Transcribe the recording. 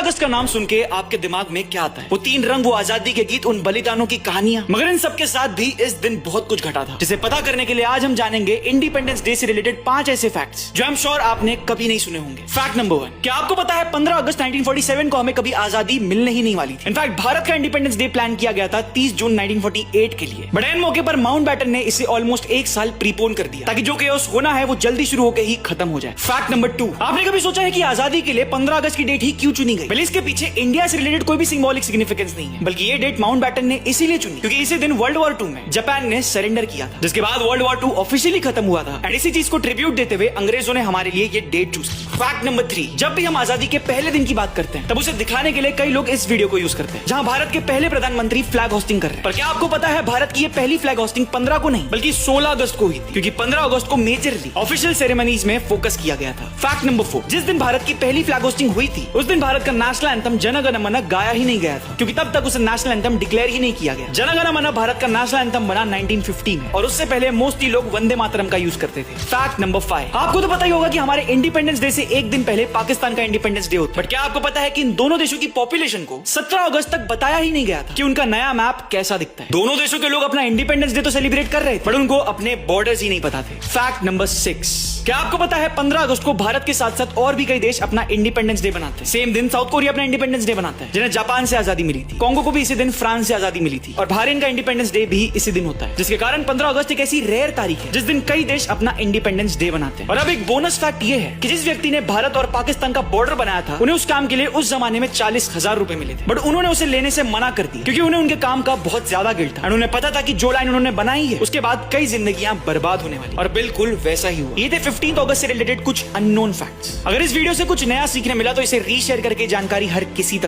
अगस्त का नाम सुन के आपके दिमाग में क्या आता है? वो तीन रंग, वो आजादी के गीत, उन बलिदानों की कहानियां। मगर इन सबके साथ भी इस दिन बहुत कुछ घटा था, जिसे पता करने के लिए आज हम जानेंगे इंडिपेंडेंस डे से रिलेटेड 5 ऐसे फैक्ट्स जो आई एम श्योर आपने कभी नहीं सुने होंगे। फैक्ट नंबर 1, क्या आपको पता है 15 अगस्त 1947 को हमें कभी आजादी मिलने ही नहीं वाली थी। इनफैक्ट भारत का इंडिपेंडेंस डे प्लान किया गया था 30 जून 1948 के लिए, बट एन मौके पर माउंटबैटन ने इसे ऑलमोस्ट एक साल प्रीपोन कर दिया ताकि जो केओस होना है वो जल्दी शुरू होकर ही खत्म हो जाए। फैक्ट नंबर 2, आपने कभी सोचा है कि आजादी के लिए 15 अगस्त की डेट ही क्यों चुनी गई? इसके पीछे इंडिया से रिलेटेड कोई भी सिंबॉलिक सिग्निफिकेंस नहीं है, बल्कि ये डेट माउंटबैटन ने इसीलिए चुनी क्योंकि इसी दिन वर्ल्ड वॉर 2 में जापान ने सरेंडर किया था, जिसके बाद वर्ल्ड वॉर 2 ऑफिशियली खत्म हुआ था। एंड इसी चीज को ट्रिब्यूट देते हुए अंग्रेजों ने हमारे लिए ये डेट चूज की। फैक्ट नंबर 3, जब भी हम आजादी के पहले दिन की बात करते हैं तब उसे दिखाने के लिए कई लोग इस वीडियो को यूज करते हैं जहां भारत के पहले प्रधानमंत्री फ्लैग होस्टिंग कर रहे हैं। पर क्या आपको पता है भारत की ये पहली फ्लैग होस्टिंग 15 को नहीं बल्कि 16 अगस्त को हुई थी, क्योंकि 15 अगस्त को मेजरली ऑफिशियल सेरेमनीज में फोकस किया गया था। फैक्ट नंबर 4, जिस दिन भारत की पहली फ्लैग होस्टिंग हुई थी उस दिन भारत का नेशनल एंथम जन गण मन गाया ही नहीं गया था, क्योंकि तब तक उसे नेशनल एंथम डिक्लेयर ही नहीं किया गया। जन गण मन भारत का नेशनल एंथम बना 1950 में, और उससे पहले मोस्टली लोग वंदे मातरम का यूज करते थे। फैक्ट नंबर 5, आपको तो पता ही होगा कि हमारे इंडिपेंडेंस डे से एक दिन पहले पाकिस्तान का इंडिपेंडेंस डे होता है, बट क्या आपको पता है कि इन दोनों देशों की पॉपुलेशन को 17 अगस्त तक बताया ही नहीं गया था कि उनका नया मैप कैसा दिखता है। दोनों देशों के लोग अपना इंडिपेंडेंस डे तो सेलिब्रेट कर रहे थे, बट उनको अपने बॉर्डर्स ही नहीं पता थे। फैक्ट नंबर 6, क्या आपको पता है 15 अगस्त को भारत के साथ साथ और भी कई देश अपना इंडिपेंडेंस डे बनाते हैं। सेम दिन साउथ कोरिया अपना इंडिपेंडेंस डे बनाता है, जिन्हें जापान से आजादी मिली थी। कांगो को भी इसी दिन फ्रांस से आजादी मिली थी, और बहरीन का इंडिपेंडेंस डे भी इसी दिन होता है, जिसके कारण 15 अगस्त एक ऐसी रेयर तारीख है जिस दिन कई देश अपना इंडिपेंडेंस डे बनाते हैं। और अब एक बोनस फैक्ट ये है कि जिस व्यक्ति ने भारत और पाकिस्तान का बॉर्डर बनाया था उन्हें उस काम के लिए उस जमाने में 40,000 रुपए मिले थे, बट उन्होंने उसे लेने से मना कर दिया क्योंकि उन्हें उनके काम का बहुत ज्यादा गिल्ट था। उन्हें पता था कि जो लाइन उन्होंने बनाई है उसके बाद कई जिंदगियां बर्बाद होने वाली, और बिल्कुल वैसा ही हुआ। ये थे 15 अगस्त से रिलेटेड कुछ अननोन फैक्ट्स। अगर इस वीडियो से कुछ नया सीखने मिला तो इसे रीशेयर करके जानकारी हर किसी तक